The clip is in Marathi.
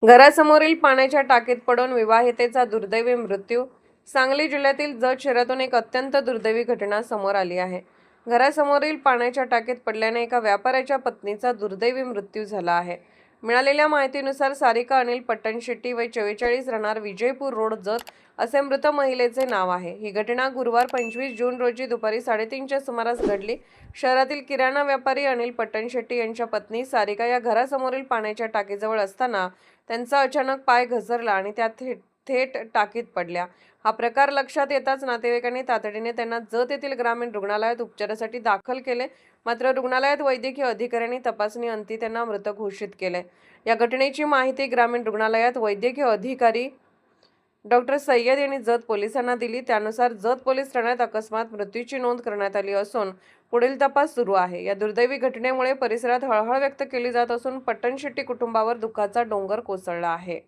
घरासमोरील पाण्याच्या टाकीत पडून विवाहितेचा दुर्दैवी मृत्यू. सांगली जिल्ह्यातील जत शहरातून एक अत्यंत दुर्दैवी घटना समोर आली आहे. घरासमोरील पाण्याच्या टाकीत पडल्याने एका व्यापाऱ्याच्या पत्नीचा दुर्दैवी मृत्यू झाला आहे. मिळालेल्या माहितीनुसार सारिका अनिल पट्टणशेट्टी वय 44 राहणार विजयपूर रोड जत असे मृत महिलेचे नाव आहे. ही घटना गुरुवार 25 जून रोजी दुपारी 3:30च्या सुमारास घडली. शहरातील किराणा व्यापारी अनिल पट्टणशेट्टी यांच्या पत्नी सारिका या घरासमोरील पाण्याच्या टाकीजवळ असताना त्यांचा अचानक पाय घसरला आणि त्या थेट टाकीत पडल्या. हा प्रकार लक्षात येताच नातेवाईकांनी तातडीने त्यांना जत येथील ग्रामीण रुग्णालयात उपचारासाठी दाखल केले. मात्र रुग्णालयात वैद्यकीय अधिकाऱ्यांनी तपासणी अंती त्यांना मृत घोषित केले. या घटनेची माहिती ग्रामीण रुग्णालयात वैद्यकीय अधिकारी डॉक्टर सय्यद यांनी जत पोलिसांना दिली. त्यानुसार जत पोलीस ठाण्यात अकस्मात मृत्यूची नोंद करण्यात आली असून पुढील तपास सुरू आहे. या दुर्दैवी घटनेमुळे परिसरात हळहळ व्यक्त केली जात असून पट्टणशेट्टी कुटुंबावर दुःखाचा डोंगर कोसळला आहे.